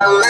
Oh,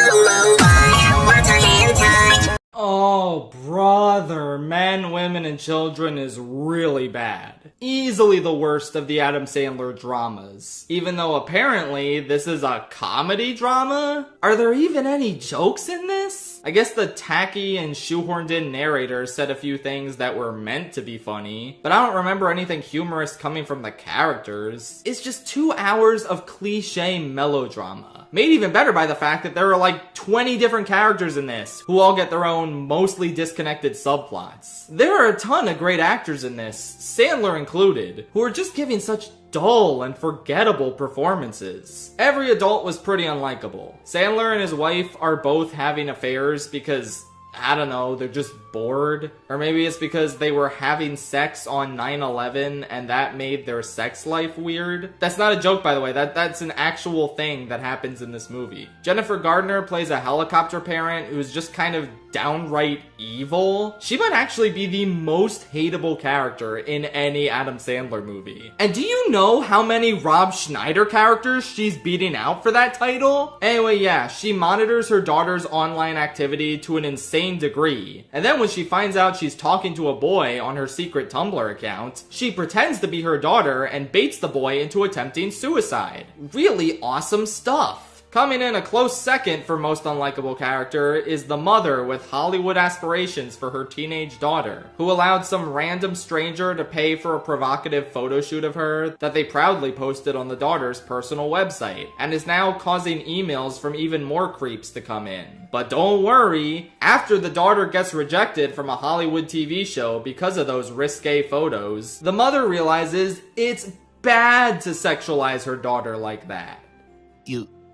brother, men, women, and children is really bad. Easily the worst of the Adam Sandler dramas. Even though apparently this is a comedy drama? Are there even any jokes in this? I guess the tacky and shoehorned in narrator said a few things that were meant to be funny, but I don't remember anything humorous coming from the characters. It's just 2 hours of cliche melodrama. Made even better by the fact that there are like 20 different characters in this, who all get their own mostly disconnected subplots. There are a ton of great actors in this, Sandler included, who are just giving such dull and forgettable performances. Every adult was pretty unlikable. Sandler and his wife are both having affairs because, I don't know, they're just bored. Or maybe it's because they were having sex on 9/11 and that made their sex life weird. That's not a joke, by the way. That's an actual thing that happens in this movie. Jennifer Gardner plays a helicopter parent who's just kind of downright evil. She might actually be the most hateable character in any Adam Sandler movie. And do you know how many Rob Schneider characters she's beating out for that title? Anyway, yeah, she monitors her daughter's online activity to an insane degree. And then when she finds out she's talking to a boy on her secret Tumblr account, she pretends to be her daughter and baits the boy into attempting suicide. Really awesome stuff. Coming in a close second for most unlikable character is the mother with Hollywood aspirations for her teenage daughter, who allowed some random stranger to pay for a provocative photo shoot of her that they proudly posted on the daughter's personal website, and is now causing emails from even more creeps to come in. But don't worry, after the daughter gets rejected from a Hollywood TV show because of those risque photos, the mother realizes it's bad to sexualize her daughter like that.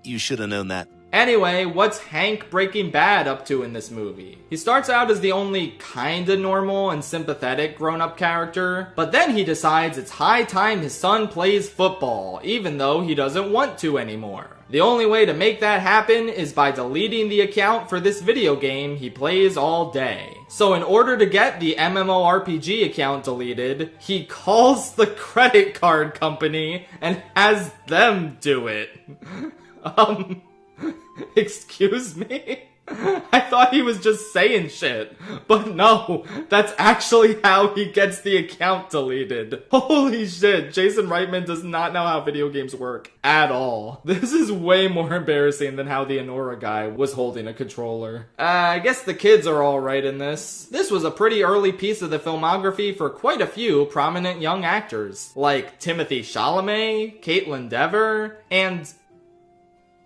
You should have known that. Anyway, what's Hank Breaking Bad up to in this movie? He starts out as the only kinda normal and sympathetic grown-up character, but then he decides it's high time his son plays football, even though he doesn't want to anymore. The only way to make that happen is by deleting the account for this video game he plays all day. So in order to get the MMORPG account deleted, he calls the credit card company and has them do it. Excuse me? I thought he was just saying shit, but no, that's actually how he gets the account deleted. Holy shit, Jason Reitman does not know how video games work at all. This is way more embarrassing than how the Anora guy was holding a controller. I guess the kids are alright in this. This was a pretty early piece of the filmography for quite a few prominent young actors, like Timothy Chalamet, Caitlin Dever, and...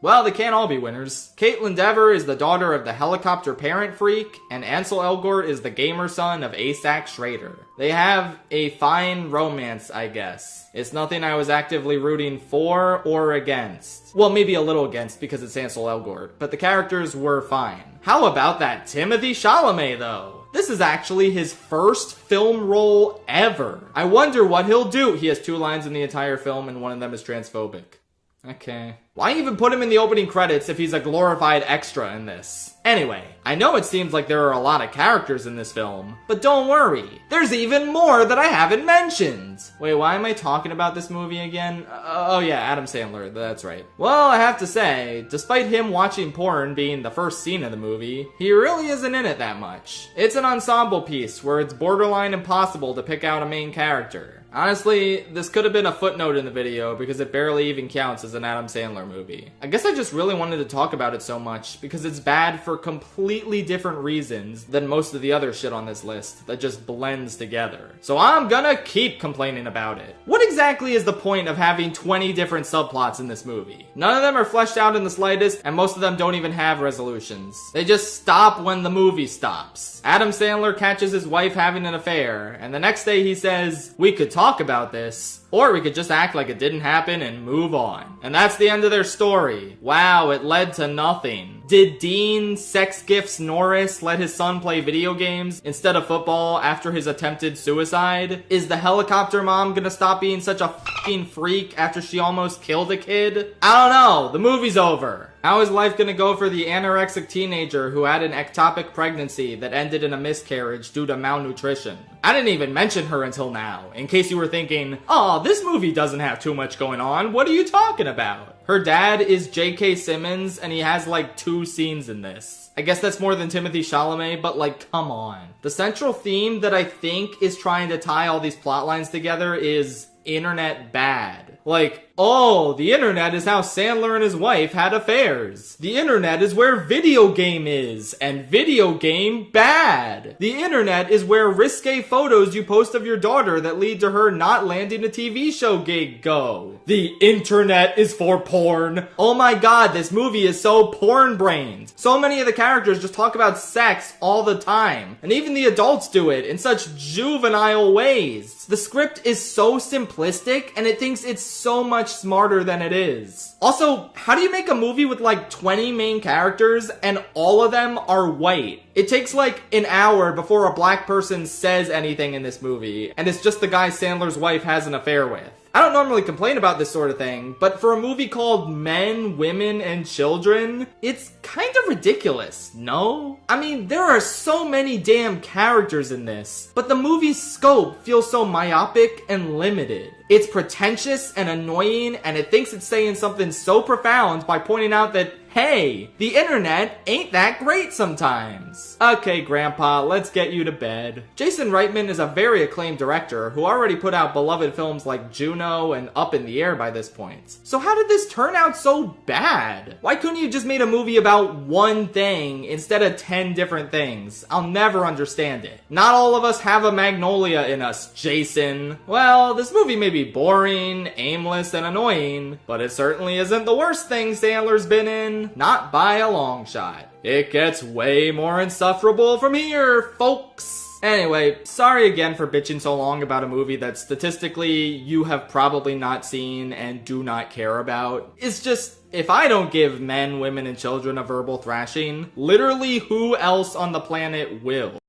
well, they can't all be winners. Caitlin Dever is the daughter of the helicopter parent freak, and Ansel Elgort is the gamer son of Asac Schrader. They have a fine romance, I guess. It's nothing I was actively rooting for or against. Well, maybe a little against because it's Ansel Elgort, but the characters were fine. How about that Timothy Chalamet, though? This is actually his first film role ever. I wonder what he'll do. He has 2 lines in the entire film, and one of them is transphobic. Okay. Why even put him in the opening credits if he's a glorified extra in this? Anyway, I know it seems like there are a lot of characters in this film, but don't worry, there's even more that I haven't mentioned! Wait, why am I talking about this movie again? Oh yeah, Adam Sandler, that's right. Well, I have to say, despite him watching porn being the first scene of the movie, he really isn't in it that much. It's an ensemble piece where it's borderline impossible to pick out a main character. Honestly, this could have been a footnote in the video because it barely even counts as an Adam Sandler movie. I guess I just really wanted to talk about it so much because it's bad for completely different reasons than most of the other shit on this list that just blends together. So I'm gonna keep complaining about it. What exactly is the point of having 20 different subplots in this movie? None of them are fleshed out in the slightest, and most of them don't even have resolutions. They just stop when the movie stops. Adam Sandler catches his wife having an affair, and the next day he says, "We could talk about this, or we could just act like it didn't happen and move on." And that's the end of their story. Wow, it led to nothing. Did Dean Sex Gifts Norris let his son play video games instead of football after his attempted suicide? Is the helicopter mom gonna stop being such a fucking freak after she almost killed a kid? I don't know. The movie's over. How is life gonna go for the anorexic teenager who had an ectopic pregnancy that ended in a miscarriage due to malnutrition? I didn't even mention her until now, in case you were thinking, oh, Oh, this movie doesn't have too much going on. What are you talking about? Her dad is J.K. Simmons, and he has like 2 scenes in this. I guess that's more than Timothée Chalamet, but like, come on. The central theme that I think is trying to tie all these plot lines together is internet bad. Like, oh, the internet is how Sandler and his wife had affairs. The internet is where video game is, and video game bad. The internet is where risque photos you post of your daughter that lead to her not landing a TV show gig go. The internet is for porn. Oh my god, this movie is so porn-brained. So many of the characters just talk about sex all the time, and even the adults do it in such juvenile ways. The script is so simplistic, and it thinks it's so much smarter than it is. Also, how do you make a movie with like 20 main characters and all of them are white? It takes like an hour before a black person says anything in this movie, and it's just the guy Sandler's wife has an affair with. I don't normally complain about this sort of thing, but for a movie called Men, Women, and Children, it's kind of ridiculous, no? I mean, there are so many damn characters in this, but the movie's scope feels so myopic and limited. It's pretentious and annoying, and it thinks it's saying something so profound by pointing out that, hey, the internet ain't that great sometimes. Okay, Grandpa, let's get you to bed. Jason Reitman is a very acclaimed director who already put out beloved films like Juno and Up in the Air by this point. So how did this turn out so bad? Why couldn't you just made a movie about one thing instead of 10 different things? I'll never understand it. Not all of us have a Magnolia in us, Jason. Well, this movie may be boring, aimless, and annoying, but it certainly isn't the worst thing Sandler's been in. Not by a long shot. It gets way more insufferable from here, folks. Anyway, sorry again for bitching so long about a movie that statistically you have probably not seen and do not care about. It's just, if I don't give men, women, and children a verbal thrashing, literally who else on the planet will?